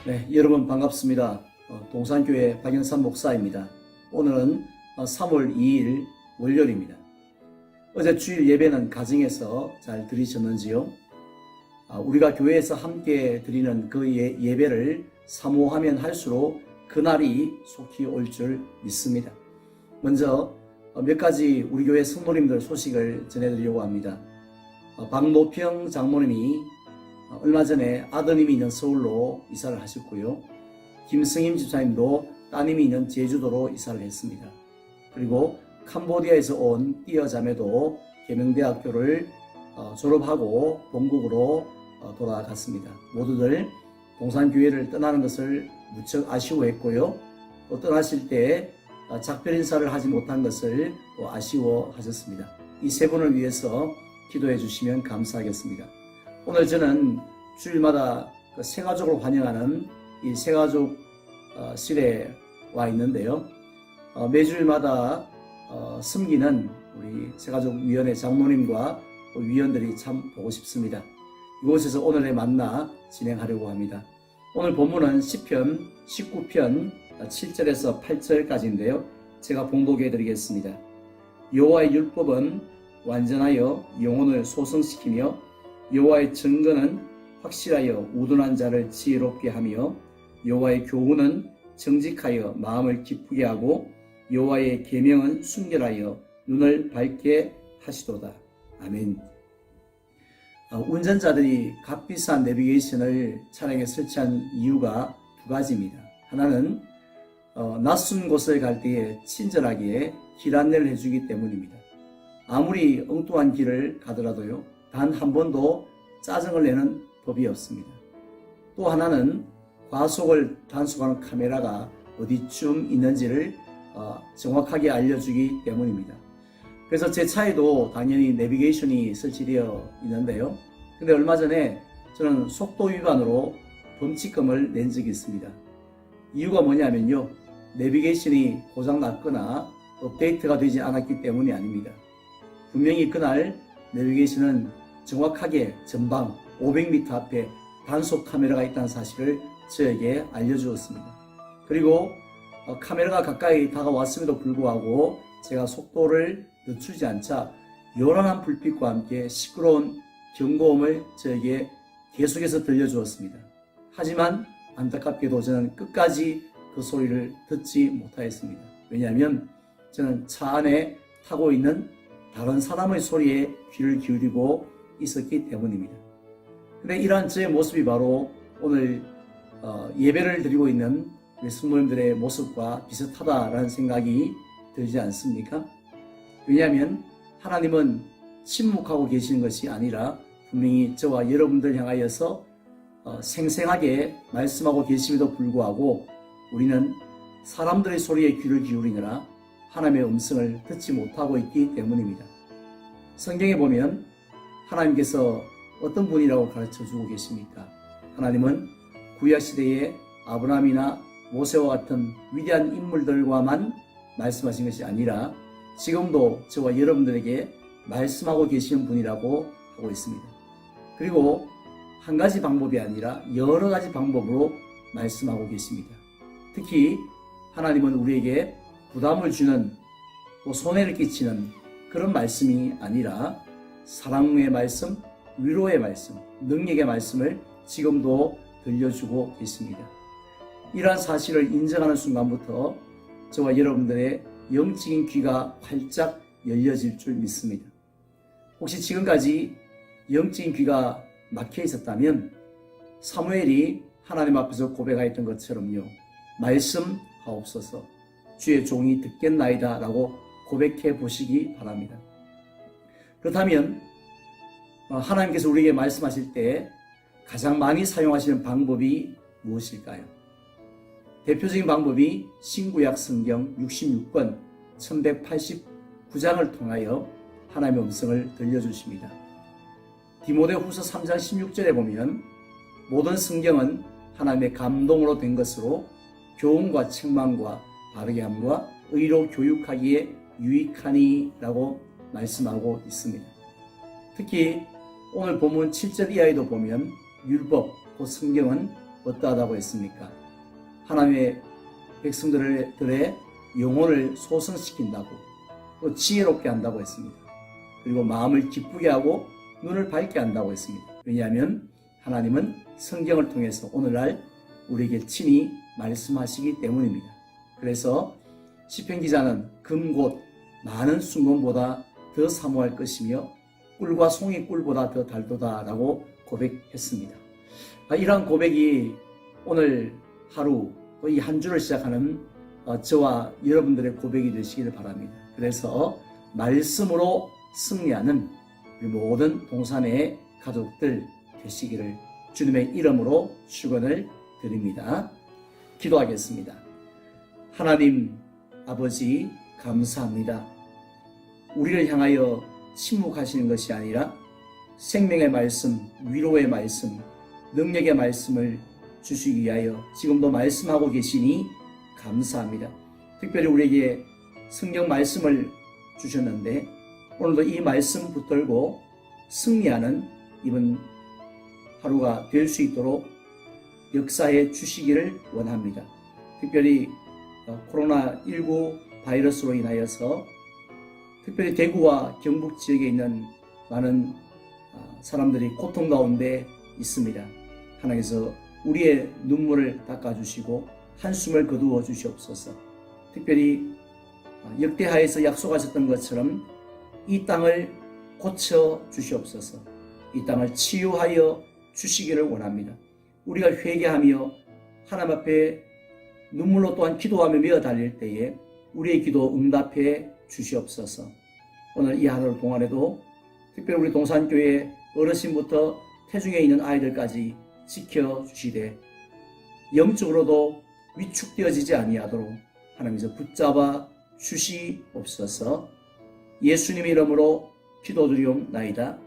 네, 여러분 반갑습니다. 동산교회 박영삼 목사입니다. 오늘은 3월 2일 월요일입니다. 어제 주일 예배는 가정에서 잘 드리셨는지요? 우리가 교회에서 함께 드리는 그 예배를 사모하면 할수록 그날이 속히 올 줄 믿습니다. 먼저 몇 가지 우리 교회 성도님들 소식을 전해드리려고 합니다. 박노평 장모님이 얼마 전에 아드님이 있는 서울로 이사를 하셨고요. 김승임 집사님도 따님이 있는 제주도로 이사를 했습니다. 그리고 캄보디아에서 온 띠어 자매도 계명대학교를 졸업하고 본국으로 돌아갔습니다. 모두들 동산교회를 떠나는 것을 무척 아쉬워했고요. 또 떠나실 때 작별 인사를 하지 못한 것을 또 아쉬워하셨습니다. 이 세 분을 위해서 기도해 주시면 감사하겠습니다. 오늘 저는 주일마다 새가족을 환영하는 이 새가족실에 와 있는데요. 매주일마다 섬기는 우리 새가족위원회 장로님과 위원들이 참 보고 싶습니다. 이곳에서 오늘의 만나 진행하려고 합니다. 오늘 본문은 시편 19편 7절에서 8절까지인데요. 제가 봉독해 드리겠습니다. 여호와의 율법은 완전하여 영혼을 소성시키며 여호와의 증거는 확실하여 우둔한 자를 지혜롭게 하며 여호와의 교훈은 정직하여 마음을 기쁘게 하고 여호와의 계명은 순결하여 눈을 밝게 하시도다. 아멘. 운전자들이 값비싼 내비게이션을 차량에 설치한 이유가 두 가지입니다. 하나는 낯선 곳을 갈 때에 친절하게 길 안내를 해주기 때문입니다. 아무리 엉뚱한 길을 가더라도요, 단 한 번도 짜증을 내는 법이 없습니다. 또 하나는 과속을 단속하는 카메라가 어디쯤 있는지를 정확하게 알려주기 때문입니다. 그래서 제 차에도 당연히 내비게이션이 설치되어 있는데요. 근데 얼마 전에 저는 속도 위반으로 범칙금을 낸 적이 있습니다. 이유가 뭐냐면요, 내비게이션이 고장났거나 업데이트가 되지 않았기 때문이 아닙니다. 분명히 그날 내비게이션은 정확하게 전방 500m 앞에 단속 카메라가 있다는 사실을 저에게 알려주었습니다. 그리고 카메라가 가까이 다가왔음에도 불구하고 제가 속도를 늦추지 않자 요란한 불빛과 함께 시끄러운 경고음을 저에게 계속해서 들려주었습니다. 하지만 안타깝게도 저는 끝까지 그 소리를 듣지 못하였습니다. 왜냐하면 저는 차 안에 타고 있는 다른 사람의 소리에 귀를 기울이고 있었기 때문입니다. 근데 이러한 저의 모습이 바로 오늘 예배를 드리고 있는 우리 성도님들의 모습과 비슷하다라는 생각이 들지 않습니까? 왜냐하면 하나님은 침묵하고 계시는 것이 아니라 분명히 저와 여러분들 향하여서 생생하게 말씀하고 계심에도 불구하고 우리는 사람들의 소리에 귀를 기울이느라 하나님의 음성을 듣지 못하고 있기 때문입니다. 성경에 보면 하나님께서 어떤 분이라고 가르쳐주고 계십니까? 하나님은 구약시대의 아브라함이나 모세와 같은 위대한 인물들과만 말씀하신 것이 아니라 지금도 저와 여러분들에게 말씀하고 계시는 분이라고 하고 있습니다. 그리고 한 가지 방법이 아니라 여러 가지 방법으로 말씀하고 계십니다. 특히 하나님은 우리에게 부담을 주는 또 손해를 끼치는 그런 말씀이 아니라 사랑의 말씀, 위로의 말씀, 능력의 말씀을 지금도 들려주고 계십니다. 이러한 사실을 인정하는 순간부터 저와 여러분들의 영적인 귀가 활짝 열려질 줄 믿습니다. 혹시 지금까지 영적인 귀가 막혀 있었다면 사무엘이 하나님 앞에서 고백하였던 것처럼요, 말씀하옵소서 주의 종이 듣겠나이다 라고 고백해 보시기 바랍니다. 그렇다면 하나님께서 우리에게 말씀하실 때 가장 많이 사용하시는 방법이 무엇일까요? 대표적인 방법이 신구약 성경 66권 1189장을 통하여 하나님의 음성을 들려주십니다. 디모데후서 3장 16절에 보면 모든 성경은 하나님의 감동으로 된 것으로 교훈과 책망과 바르게 함과 의로 교육하기에 유익하니 라고 말씀하고 있습니다. 특히 오늘 본문 7절 이하에도 보면 율법, 곧 성경은 어떠하다고 했습니까? 하나님의 백성들의 영혼을 소성시킨다고, 또 지혜롭게 한다고 했습니다. 그리고 마음을 기쁘게 하고 눈을 밝게 한다고 했습니다. 왜냐하면 하나님은 성경을 통해서 오늘날 우리에게 친히 말씀하시기 때문입니다. 그래서 시편 기자는 금곧 많은 순금보다 더 사모할 것이며 꿀과 송이 꿀보다 더 달도다라고 고백했습니다. 이러한 고백이 오늘 하루 또 이 한 주를 시작하는 저와 여러분들의 고백이 되시기를 바랍니다. 그래서 말씀으로 승리하는 우리 모든 동산의 가족들 되시기를 주님의 이름으로 축원을 드립니다. 기도하겠습니다. 하나님 아버지 감사합니다. 우리를 향하여 침묵하시는 것이 아니라 생명의 말씀, 위로의 말씀, 능력의 말씀을 주시기 위하여 지금도 말씀하고 계시니 감사합니다. 특별히 우리에게 성경 말씀을 주셨는데 오늘도 이 말씀 붙들고 승리하는 이번 하루가 될 수 있도록 역사해 주시기를 원합니다. 특별히 코로나19 바이러스로 인하여서 특별히 대구와 경북 지역에 있는 많은 사람들이 고통 가운데 있습니다. 하나님께서 우리의 눈물을 닦아주시고 한숨을 거두어 주시옵소서. 특별히 역대하에서 약속하셨던 것처럼 이 땅을 고쳐 주시옵소서. 이 땅을 치유하여 주시기를 원합니다. 우리가 회개하며 하나님 앞에 눈물로 또한 기도하며 메어 달릴 때에 우리의 기도 응답해 주시옵소서. 오늘 이 하루 동안에도 특별히 우리 동산교회 어르신부터 태중에 있는 아이들까지 지켜주시되 영적으로도 위축되어지지 아니하도록 하나님께서 붙잡아 주시옵소서. 예수님의 이름으로 기도드리옵나이다.